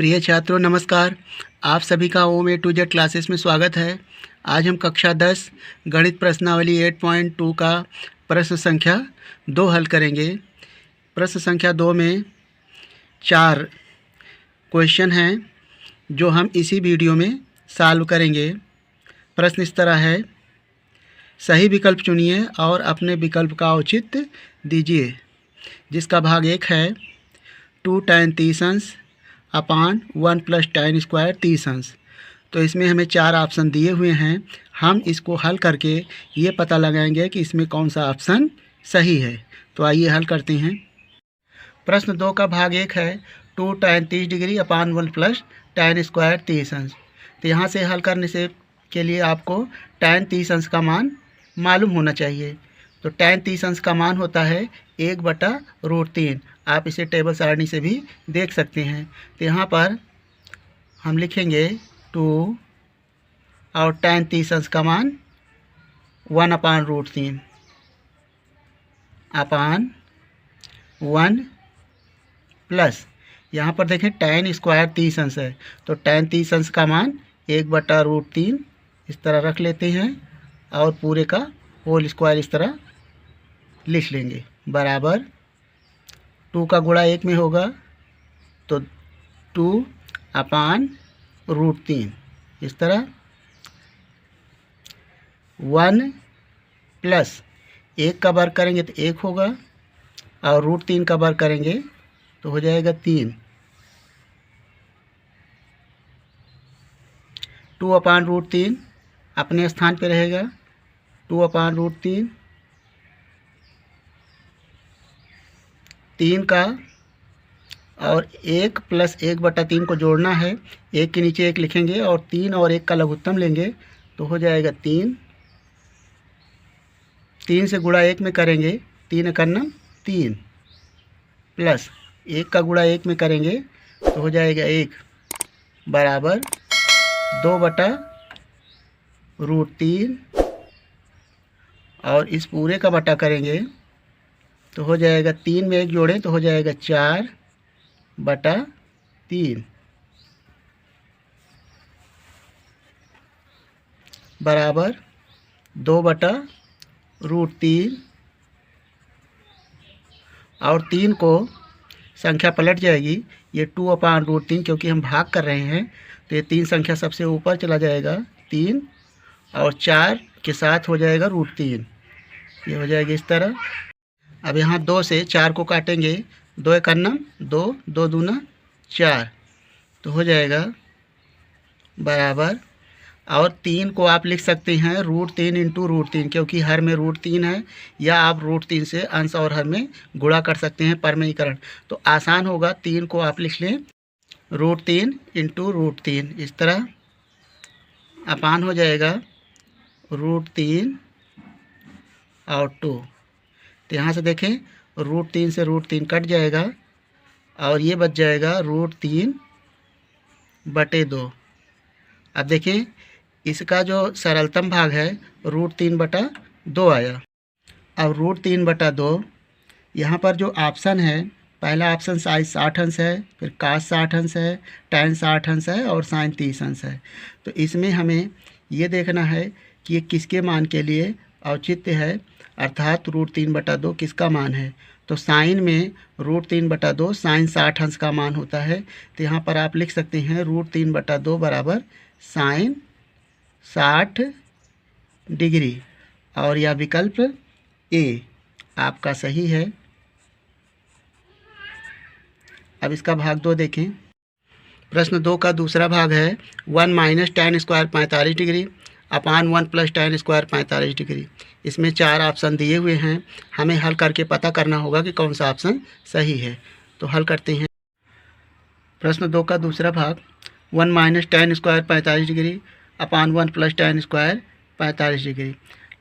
प्रिय छात्रों नमस्कार। आप सभी का ओम ए टू जेड क्लासेस में स्वागत है। आज हम कक्षा 10 गणित प्रश्नावली 8.2 का प्रश्न संख्या 2 हल करेंगे। प्रश्न संख्या 2 में 4 क्वेश्चन हैं जो हम इसी वीडियो में सॉल्व करेंगे। प्रश्न इस तरह है, सही विकल्प चुनिए और अपने विकल्प का औचित्य दीजिए। जिसका भाग 1 है 2 tan 30 अंश अपान 1 + tan स्क्वायर 30 अंश। तो इसमें हमें 4 ऑप्शन दिए हुए हैं। हम इसको हल करके ये पता लगाएंगे कि इसमें कौन सा ऑप्शन सही है। तो आइए हल करते हैं। प्रश्न 2 का भाग 1 है 2 tan 30 डिग्री अपान 1 + tan स्क्वायर 30 अंश। तो यहाँ से हल करने से के लिए आपको tan 30 अंश का मान मालूम होना चाहिए। तो tan 30 अंश का मान होता है 1/√3। आप इसे टेबल सारणी से भी देख सकते हैं। तो यहाँ पर हम लिखेंगे 2 और tan 30 अंश का मान 1/√3 अपान 1 प्लस, यहाँ पर देखें tan स्क्वायर 30 अंश है तो tan 30 अंश का मान 1/√3 इस तरह रख लेते हैं और पूरे का होल स्क्वायर इस तरह लिख लेंगे बराबर 2 का गुणा 1 में होगा तो 2/√3 इस तरह 1 प्लस 1 का वर्ग करेंगे तो 1 होगा और √3 का वर्ग करेंगे तो हो जाएगा 3। 2/√3 अपने स्थान पे रहेगा 2/√3 3 का और 1 + 1/3 को जोड़ना है। 1 के नीचे 1 लिखेंगे और 3 और 1 का लघुत्तम लेंगे तो हो जाएगा 3। 3 से गुणा 1 में करेंगे 3 × 3 प्लस 1 का गुणा 1 में करेंगे तो हो जाएगा 1 बराबर 2/√3 और इस पूरे का बटा करेंगे तो हो जाएगा 3 में 1 जोड़ें तो हो जाएगा 4/3 बराबर 2/√3 और 3 को संख्या पलट जाएगी। ये 2/√3 क्योंकि हम भाग कर रहे हैं तो ये 3 संख्या सबसे ऊपर चला जाएगा 3 और 4 के साथ हो जाएगा √3। ये हो जाएगा इस तरह। अब यहाँ 2 से 4 को काटेंगे 2 × 9 2 2 दूना 4 तो हो जाएगा बराबर, और 3 को आप लिख सकते हैं √3 × √3 क्योंकि हर में √3 है, या आप √3 से अंश और हर में गुणा कर सकते हैं परमेयीकरण। तो आसान होगा 3 को आप लिख लें √3 × √3 इस तरह अपान हो जाएगा √3 और 2। तो यहाँ से देखें √3 से √3 कट जाएगा और ये बच जाएगा √3/2। अब देखें इसका जो सरलतम भाग है √3/2 आया। अब √3/2 यहाँ पर जो ऑप्शन है, पहला ऑप्शन साइन 60 अंश है, फिर cos 60 अंश है, tan 60 अंश है और sin 30 अंश है। तो इसमें हमें ये देखना है कि ये किसके मान के लिए औचित्य है, अर्थात √3/2 किसका मान है। तो साइन में √3/2 sin 60 अंश का मान होता है। तो यहाँ पर आप लिख सकते हैं √3/2 बराबर sin 60 डिग्री और यह विकल्प ए आपका सही है। अब इसका भाग 2 देखें। प्रश्न 2 का दूसरा भाग है 1 - tan स्क्वायर 45 डिग्री अपान 1 + tan स्क्वायर 45 डिग्री। इसमें 4 ऑप्शन दिए हुए हैं। हमें हल करके पता करना होगा कि कौन सा ऑप्शन सही है। तो हल करते हैं। प्रश्न 2 का दूसरा भाग 1 - tan स्क्वायर 45 डिग्री अपान 1 + tan स्क्वायर 45 डिग्री।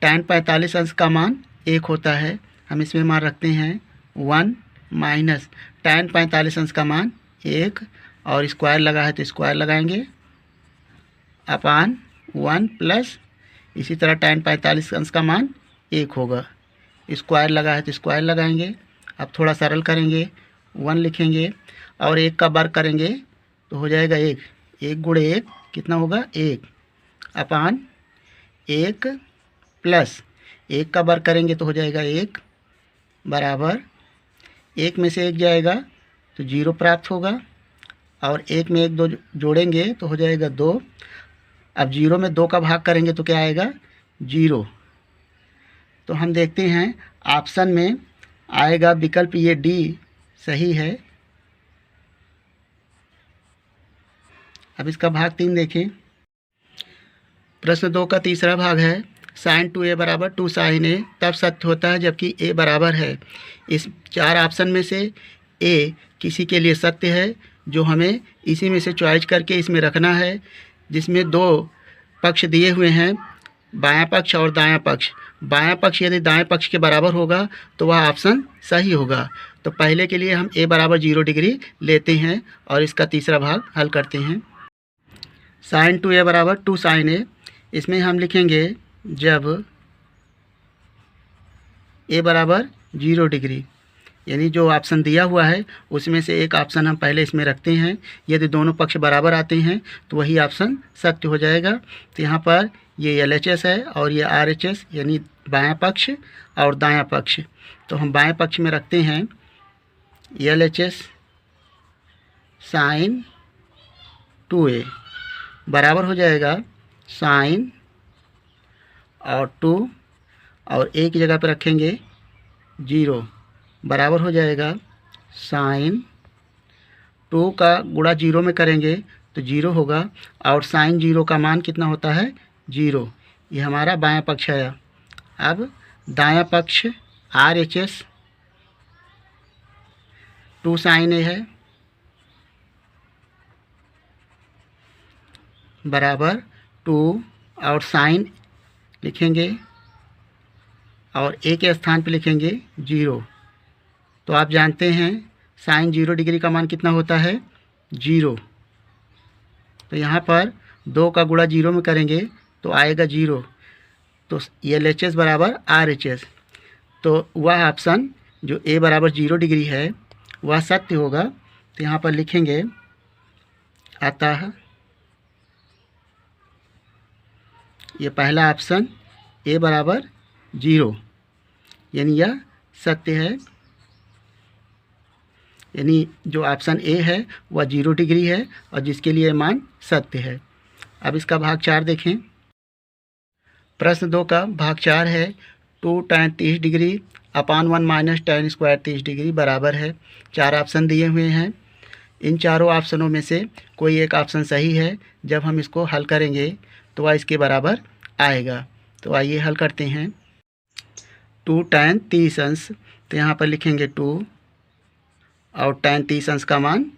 tan 45 अंश का मान 1 होता है। हम इसमें मान रखते हैं 1 माइनस tan 45 अंश का मान 1 और स्क्वायर लगा है तो स्क्वायर लगाएंगे अपान 1 प्लस, इसी तरह tan 45 अंश का मान 1 होगा, स्क्वायर लगा है तो स्क्वायर लगाएंगे। अब थोड़ा सरल करेंगे 1 लिखेंगे और 1 का वर्ग करेंगे तो हो जाएगा 1, 1 गुणे 1 कितना होगा 1 अपान 1 प्लस 1 का वर्ग करेंगे तो हो जाएगा 1 बराबर 1 में से 1 जाएगा तो 0 प्राप्त होगा, और 1 में 1 2 जोड़ेंगे तो हो जाएगा 2। अब 0 में 2 का भाग करेंगे तो क्या आएगा 0। तो हम देखते हैं ऑप्शन में आएगा विकल्प ये डी सही है। अब इसका भाग 3 देखें। प्रश्न 2 का तीसरा भाग है sin 2a बराबर 2 sin a तब सत्य होता है जबकि a बराबर है। इस 4 ऑप्शन में से a किसी के लिए सत्य है, जो हमें इसी में से चॉइस करके इसमें रखना है, जिसमें 2 पक्ष दिए हुए हैं, बायां पक्ष और दायां पक्ष। बायां पक्ष यदि दाएं पक्ष के बराबर होगा तो वह ऑप्शन सही होगा। तो पहले के लिए हम a बराबर 0 डिग्री लेते हैं और इसका तीसरा भाग हल करते हैं। sin 2a बराबर 2 sin a, इसमें हम लिखेंगे जब a बराबर 0 डिग्री, यानी जो ऑप्शन दिया हुआ है उसमें से एक ऑप्शन हम पहले इसमें रखते हैं। यदि दोनों पक्ष बराबर आते हैं तो वही ऑप्शन सत्य हो जाएगा। तो यहाँ पर ये LHS है और ये RHS, यानी बायां पक्ष और दायां पक्ष। तो हम बाएं पक्ष में रखते हैं LHS sin 2a बराबर हो जाएगा sin और 2 और एक जगह पर रखेंगे 0 बराबर हो जाएगा sin 2 का गुणा 0 में करेंगे तो 0 होगा, और sin 0 का मान कितना होता है 0। ये हमारा बायां पक्ष आया। अब दायां पक्ष RHS 2 sin a है बराबर 2 और साइन लिखेंगे और a के स्थान पे लिखेंगे 0। तो आप जानते हैं साइन 0 डिग्री का मान कितना होता है 0। तो यहाँ पर 2 का गुणा 0 में करेंगे तो आएगा 0। तो LHS बराबर RHS, तो वह ऑप्शन जो a बराबर 0 डिग्री है वह सत्य होगा। तो यहाँ पर लिखेंगे अतः ये पहला ऑप्शन a बराबर 0, यानी यह सत्य है, यानी जो ऑप्शन a है वह 0 डिग्री है और जिसके लिए मान सत्य है। अब इसका भाग 4 देखें। प्रश्न 2 का भाग 4 है 2 tan 30 डिग्री अपान 1 माइनस tan स्क्वायर 30 डिग्री बराबर है। 4 ऑप्शन दिए हुए हैं, इन चारों ऑप्शनों में से कोई एक ऑप्शन सही है। जब हम इसको हल करेंगे तो वह इसके बराबर आएगा। तो आइए हल करते हैं। 2 tan 30 अंश, तो यहाँ पर लिखेंगे 2 और tan 30 अंश का मान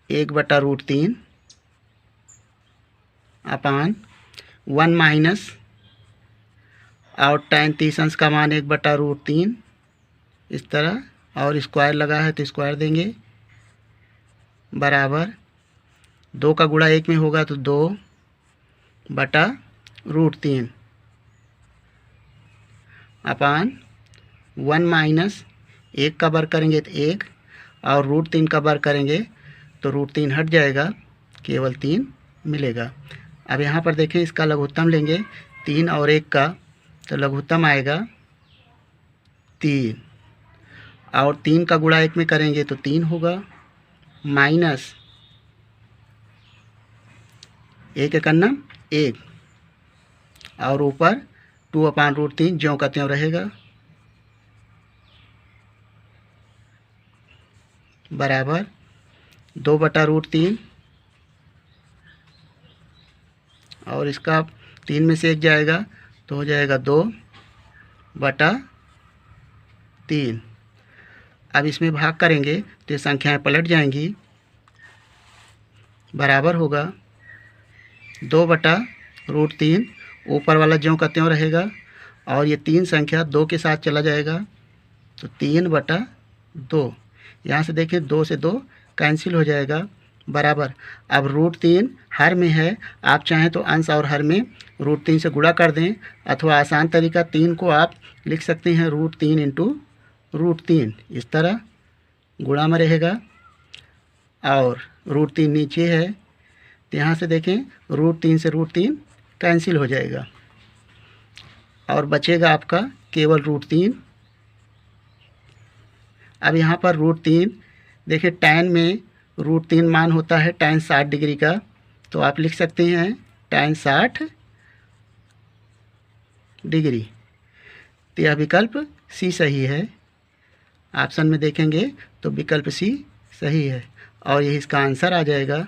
1/√3 अपान 1 माइनस और tan 30 अंश का मान 1/√3 इस तरह, और स्क्वायर लगा है तो स्क्वायर देंगे बराबर 2 का गुणा 1 में होगा तो 2/√3 अपान 1 माइनस 1 का वर्ग करेंगे तो 1 और √3 का वर्ग करेंगे तो √3 हट जाएगा, केवल 3 मिलेगा। अब यहाँ पर देखें इसका लघुत्तम लेंगे 3 और 1 का, तो लघुत्तम आएगा 3 और 3 का गुणा 1 में करेंगे तो 3 होगा, माइनस 1 और ऊपर 2/√3 ज्यों का त्यों रहेगा बराबर 2/√3 और इसका 3 में से 1 जाएगा तो हो जाएगा 2/3। अब इसमें भाग करेंगे तो ये संख्याएं पलट जाएंगी, बराबर होगा 2/√3, ऊपर वाला ज्यों का त्यों रहेगा और ये 3 संख्या 2 के साथ चला जाएगा तो 3/2। यहाँ से देखें 2 से 2 कैंसिल हो जाएगा बराबर। अब √3 हर में है, आप चाहें तो अंश और हर में √3 से गुणा कर दें, अथवा आसान तरीका 3 को आप लिख सकते हैं √3 × √3, इस तरह गुणा में रहेगा और √3 नीचे है, तो यहाँ से देखें √3 से √3 कैंसिल हो जाएगा और बचेगा आपका केवल √3। अब यहाँ पर √3 देखिए, tan में √3 मान होता है tan 60 डिग्री का, तो आप लिख सकते हैं tan 60 डिग्री। तो यह विकल्प सी सही है। ऑप्शन में देखेंगे तो विकल्प सी सही है और यही इसका आंसर आ जाएगा।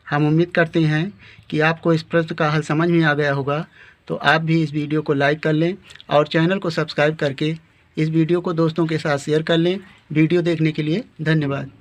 हम उम्मीद करते हैं कि आपको इस प्रश्न का हल समझ में आ गया होगा। तो आप भी इस वीडियो को लाइक कर लें और चैनल को सब्सक्राइब करके इस वीडियो को दोस्तों के साथ शेयर कर लें। वीडियो देखने के लिए धन्यवाद।